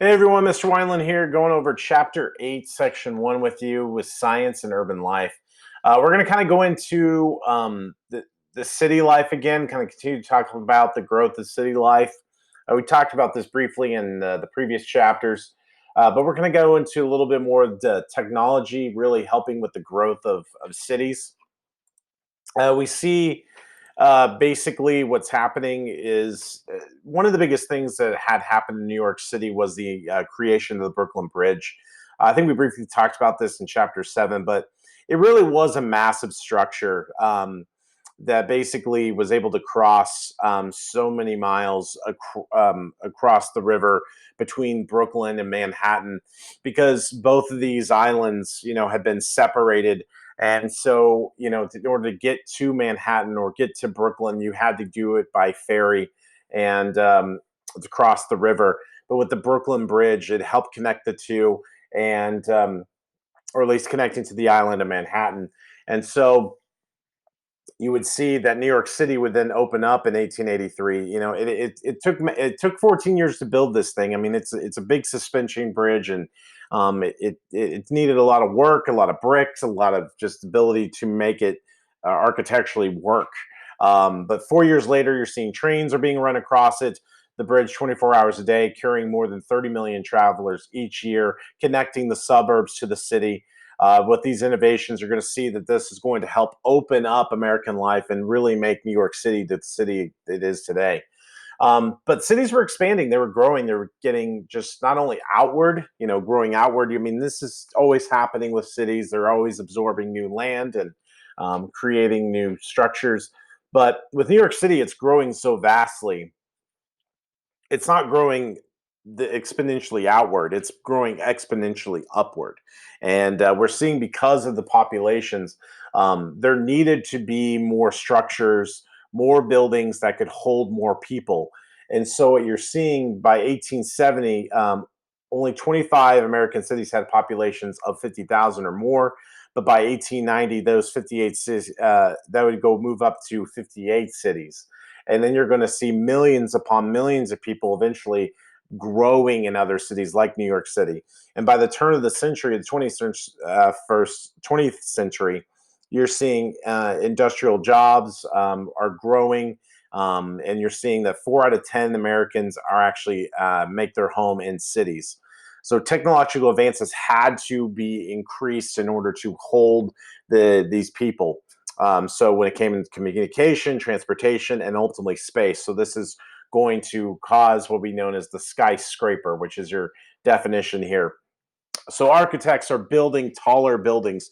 Hey everyone, Mr. Wineland here, going over Chapter 8, Section 1 with you with Science and Urban Life. We're going to kind of go into the city life again, kind of continue to talk about the growth of city life. We talked about this briefly in the previous chapters, but we're going to go into a little bit more of the technology really helping with the growth of cities. We see basically what's happening is one of the biggest things that had happened in New York City was the creation of the Brooklyn Bridge. I think we briefly talked about this in chapter 7, but it really was a massive structure that basically was able to cross so many miles across the river between Brooklyn and Manhattan, because both of these islands, had been separated. And so, in order to get to Manhattan or get to Brooklyn, you had to do it by ferry and to cross the river. But with the Brooklyn Bridge, it helped connect the two, and or at least connecting to the island of Manhattan. And so you would see that New York City would then open up in 1883. It took 14 years to build this thing. I mean, it's a big suspension bridge, and it needed a lot of work, a lot of bricks, a lot of just ability to make it architecturally work. But 4 years later, you're seeing trains are being run across it. The bridge 24 hours a day, carrying more than 30 million travelers each year, connecting the suburbs to the city. With these innovations, you're going to see that this is going to help open up American life and really make New York City the city it is today. But cities were expanding, they were growing, they were getting just not only outward, growing outward. I mean, this is always happening with cities. They're always absorbing new land and creating new structures. But with New York City, it's growing so vastly, it's not growing exponentially outward, it's growing exponentially upward. And we're seeing, because of the populations, there needed to be more structures, more buildings that could hold more people. And so what you're seeing by 1870, only 25 American cities had populations of 50,000 or more. But by 1890, those 58 cities, that would go move up to 58 cities. And then you're going to see millions upon millions of people eventually growing in other cities like New York City. And by the turn of the century, the 20th century, you're seeing industrial jobs are growing, and you're seeing that 4 out of 10 Americans are actually make their home in cities. So technological advances had to be increased in order to hold these people. So when it came into communication, transportation, and ultimately space, so this is going to cause what we know as the skyscraper, which is your definition here. So architects are building taller buildings,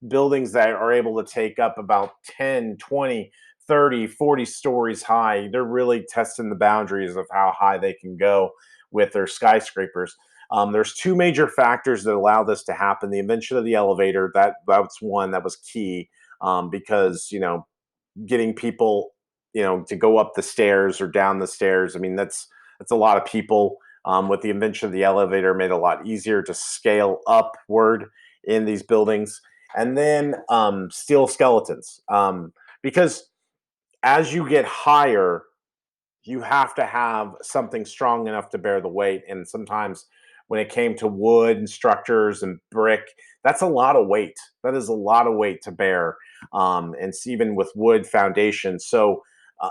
buildings that are able to take up about 10, 20, 30, 40 stories high. They're really testing the boundaries of how high they can go with their skyscrapers. There's two major factors that allow this to happen. The invention of the elevator, that's one that was key, because getting people to go up the stairs or down the stairs. I mean, that's a lot of people. With the invention of the elevator, made it a lot easier to scale upward in these buildings. And then steel skeletons, because as you get higher, you have to have something strong enough to bear the weight. And sometimes when it came to wood and structures and brick, that's a lot of weight. That is a lot of weight to bear. And even with wood foundation. So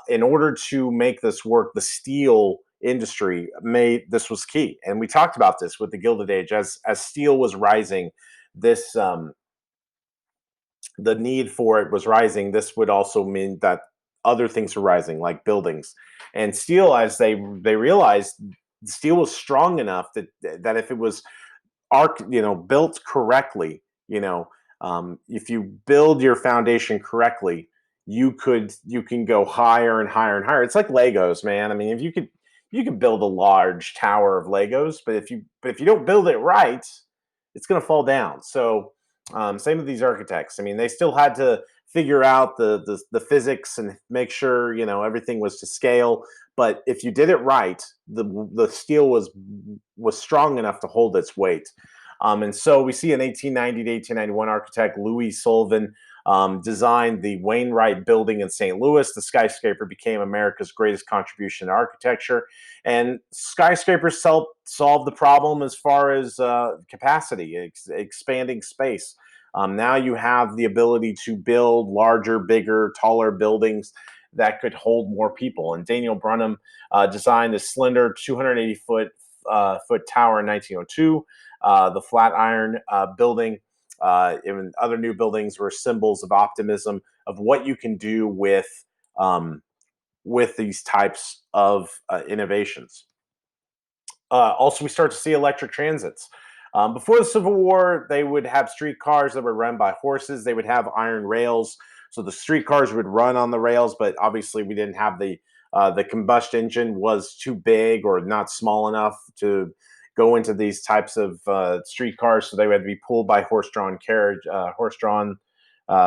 in order to make this work, the steel industry made this was key. And we talked about this with the Gilded Age. As steel was rising, this the need for it was rising. This would also mean that other things were rising, like buildings. And steel, as they realized, steel was strong enough that if it was built correctly, if you build your foundation correctly, you can go higher and higher and higher. It's like Legos, man. I mean, if you could build a large tower of Legos, but if you don't build it right, it's going to fall down. So same with these architects. I mean, they still had to figure out the physics and make sure everything was to scale. But if you did it right, the steel was strong enough to hold its weight. And so we see an 1890 to 1891 architect, Louis Sullivan. designed the Wainwright Building in St. Louis. The skyscraper became America's greatest contribution to architecture. And skyscrapers solve the problem as far as capacity, expanding space. Now you have the ability to build larger, bigger, taller buildings that could hold more people. And Daniel Brunham designed a slender 280 foot tower in 1902. The Flatiron Building and other new buildings were symbols of optimism of what you can do um, with these types of innovations. Also, we start to see electric transits. Before the Civil War, they would have streetcars that were run by horses. They would have iron rails, so the streetcars would run on the rails. But obviously, we didn't have the combustion engine was too big or not small enough to go into these types of streetcars. So they would be pulled by horse-drawn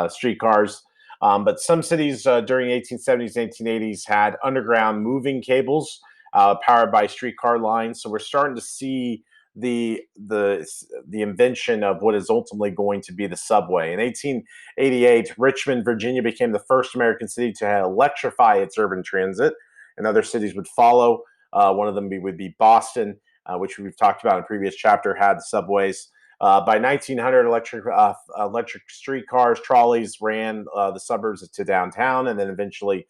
streetcars. But some cities during 1870s, 1880s had underground moving cables powered by streetcar lines. So we're starting to see the the the invention of what is ultimately going to be the subway. In 1888, Richmond, Virginia, became the first American city to electrify its urban transit, and other cities would follow. One of them would be Boston, which we've talked about in a previous chapter, had subways. By 1900, electric streetcars, trolleys ran the suburbs to downtown, and then eventually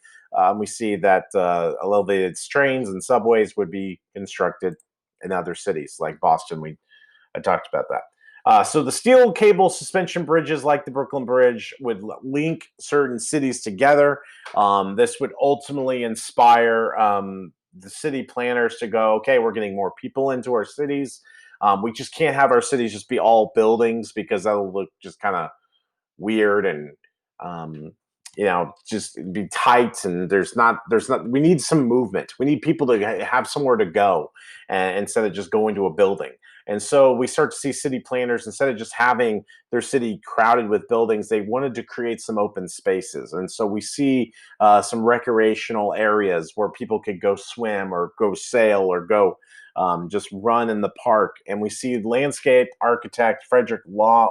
we see that elevated trains and subways would be constructed in other cities like Boston. I talked about that. So the steel cable suspension bridges like the Brooklyn Bridge would link certain cities together. This would ultimately inspire the city planners to go, okay, we're getting more people into our cities. We just can't have our cities just be all buildings because that'll look just kind of weird and um, just be tight. And there's not. We need some movement. We need people to have somewhere to go instead of just going to a building. And so we start to see city planners, instead of just having their city crowded with buildings, they wanted to create some open spaces. And so we see some recreational areas where people could go swim or go sail or go just run in the park. And we see landscape architect Frederick Law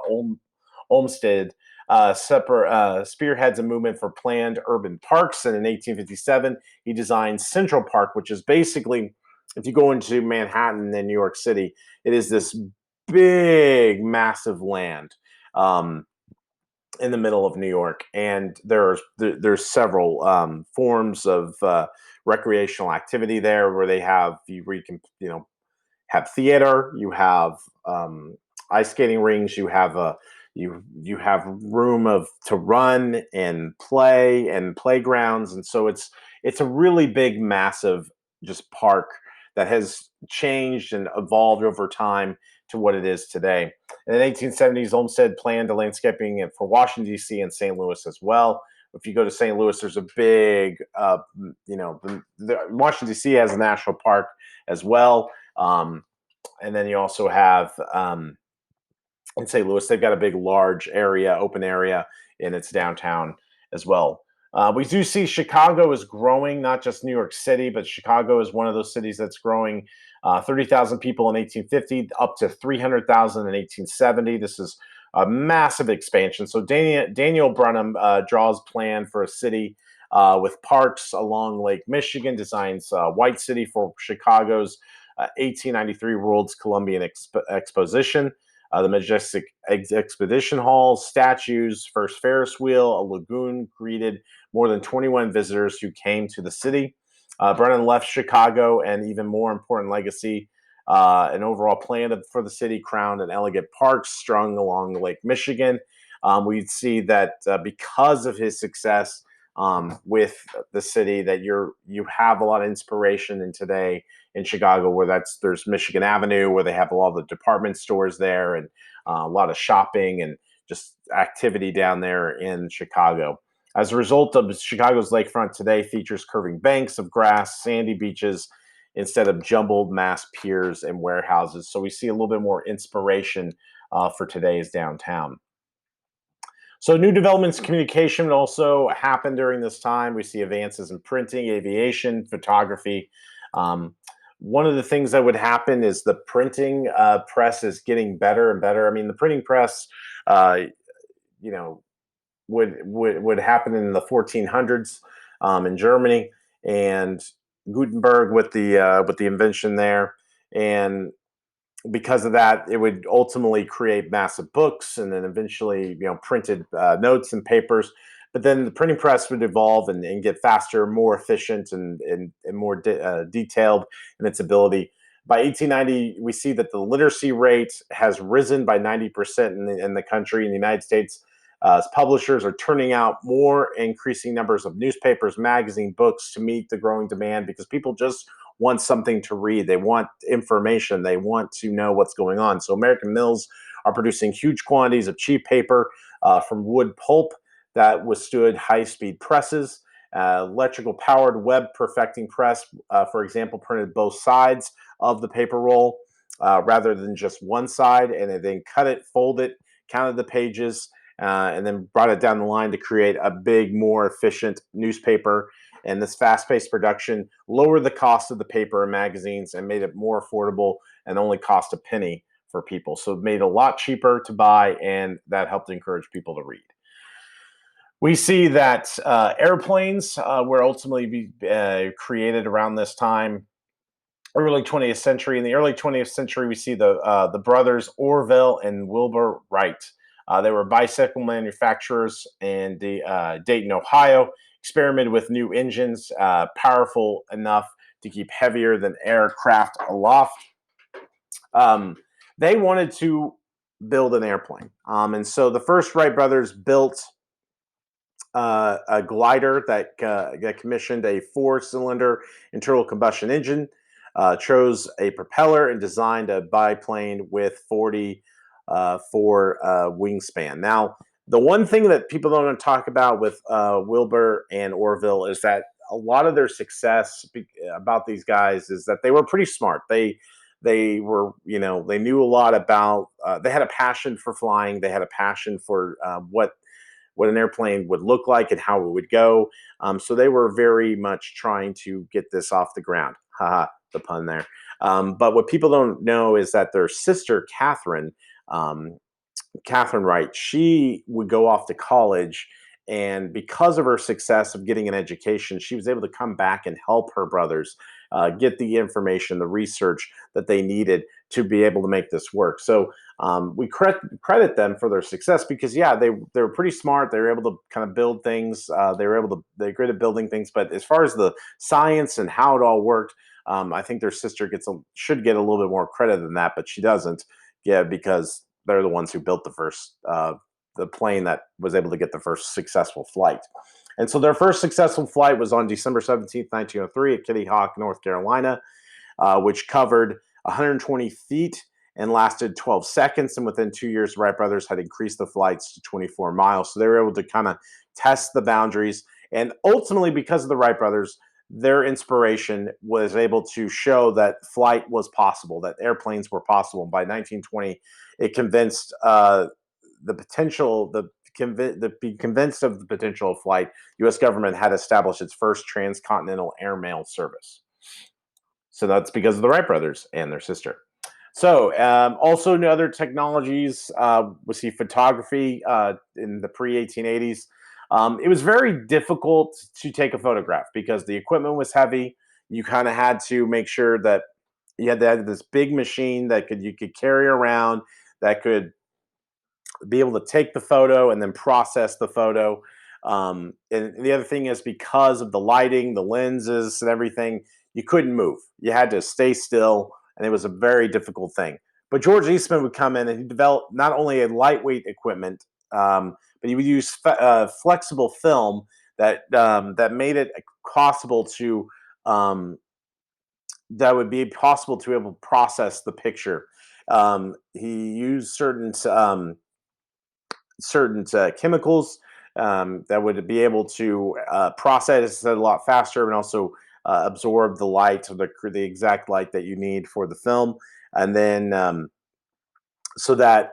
Olmsted spearheads a movement for planned urban parks. And in 1857, he designed Central Park, which is basically, if you go into Manhattan and New York City, it is this big, massive land in the middle of New York, and there's several forms of recreational activity there where they have where you can have theater, you have ice skating rings, you have room of to run and play and playgrounds, and so it's a really big, massive just park that has changed and evolved over time to what it is today. In the 1870s, Olmsted planned the landscaping for Washington D.C. and St. Louis as well. If you go to St. Louis, there's a big, Washington D.C. has a national park as well. And then you also have in St. Louis, they've got a big, large area, open area in its downtown as well. We do see Chicago is growing, not just New York City, but Chicago is one of those cities that's growing. 30,000 people in 1850, up to 300,000 in 1870. This is a massive expansion. So Daniel Brunham draws plan for a city with parks along Lake Michigan, designs White City for Chicago's 1893 World's Columbian Exposition. The majestic expedition hall, statues, first Ferris wheel, a lagoon greeted more than 21 visitors who came to the city. Brennan left Chicago, and even more important legacy, an overall plan for the city crowned an elegant park strung along Lake Michigan. We'd see that because of his success with the city, that you have a lot of inspiration in today in Chicago, where there's Michigan Avenue, where they have a lot of the department stores there, and a lot of shopping and just activity down there in Chicago. As a result of Chicago's lakefront today features curving banks of grass, sandy beaches, instead of jumbled mass piers and warehouses. So we see a little bit more inspiration for today's downtown. So new developments in communication also happen during this time. We see advances in printing, aviation, photography. Um, One of the things that would happen is the printing press is getting better and better. I mean, the printing press, uh, you know, would happen in the 1400s in Germany, and Gutenberg with the invention there, and because of that, it would ultimately create massive books and then eventually, printed notes and papers. But then the printing press would evolve and get faster, more efficient, and more detailed in its ability. By 1890, we see that the literacy rate has risen by 90% in the country. In the United States, publishers are turning out more increasing numbers of newspapers, magazine, books to meet the growing demand because people just want something to read. They want information. They want to know what's going on. So American mills are producing huge quantities of cheap paper from wood pulp that withstood high-speed presses. Electrical powered web perfecting press, for example, printed both sides of the paper roll rather than just one side, and it then cut it, fold it, counted the pages, and then brought it down the line to create a big, more efficient newspaper. And this fast-paced production lowered the cost of the paper and magazines and made it more affordable and only cost a penny for people. So it made it a lot cheaper to buy, and that helped encourage people to read. We see that airplanes were ultimately created around this time, early 20th century. In the early 20th century, we see the brothers Orville and Wilbur Wright. They were bicycle manufacturers in Dayton, Ohio. Experimented with new engines, powerful enough to keep heavier than aircraft aloft. Um, they wanted to build an airplane, and so the first Wright brothers built a glider that commissioned a four-cylinder internal combustion engine, chose a propeller, and designed a biplane with 40 for wingspan. Now, the one thing that people don't talk about with Wilbur and Orville is that a lot of their success about these guys is that they were pretty smart. They were, they knew a lot about. They had a passion for flying. They had a passion for what an airplane would look like and how it would go. So they were very much trying to get this off the ground. Haha, the pun there. But what people don't know is that their sister, um, Catherine Wright, she would go off to college. And because of her success of getting an education, she was able to come back and help her brothers get the information, the research that they needed to be able to make this work. So we credit them for their success because, yeah, they were pretty smart. They were able to kind of build things. They're great at building things. But as far as the science and how it all worked, I think their sister should get a little bit more credit than that, but she doesn't. Yeah, because they're the ones who built the plane that was able to get the first successful flight. And so their first successful flight was on December 17th, 1903 at Kitty Hawk, North Carolina, which covered 120 feet and lasted 12 seconds. And within 2 years, the Wright brothers had increased the flights to 24 miles. So they were able to kind of test the boundaries. And ultimately, because of the Wright brothers, their inspiration was able to show that flight was possible, that airplanes were possible. And by 1920, it convinced the potential, be convinced of the potential of flight. U.S. government had established its first transcontinental airmail service. So that's because of the Wright brothers and their sister. So also in other technologies, we see photography in the pre-1880s. It was very difficult to take a photograph because the equipment was heavy. You kind of had to make sure that you had to have this big machine that you could carry around that could be able to take the photo and then process the photo. And the other thing is because of the lighting, the lenses, and everything, you couldn't move. You had to stay still, and it was a very difficult thing. But George Eastman would come in and he developed not only a lightweight equipment, but he would use flexible film that made it possible to that would be possible to be able to process the picture. He used certain chemicals that would be able to process it a lot faster and also absorb the light or the exact light that you need for the film. And then so that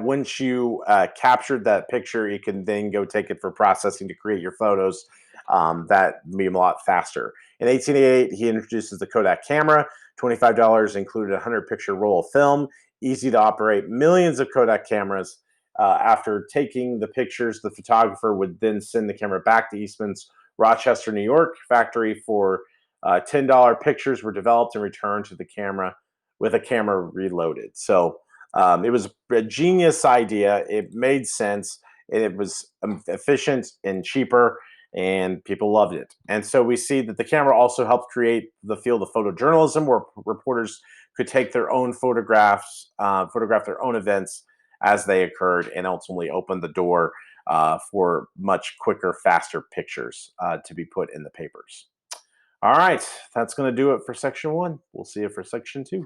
once you captured that picture, you can then go take it for processing to create your photos. That be a lot faster. In 1888, he introduces the Kodak camera. $25 included a 100-picture roll of film, easy to operate. Millions of Kodak cameras After taking the pictures, the photographer would then send the camera back to Eastman's Rochester, New York factory for $10 pictures were developed and returned to the camera with a camera reloaded. So it was a genius idea. It made sense. It was efficient and cheaper, and people loved it. And so we see that the camera also helped create the field of photojournalism, where reporters could take their own photographs, photograph their own events as they occurred, and ultimately opened the door for much quicker, faster pictures to be put in the papers. All right, that's going to do it for section 1. We'll see you for section 2.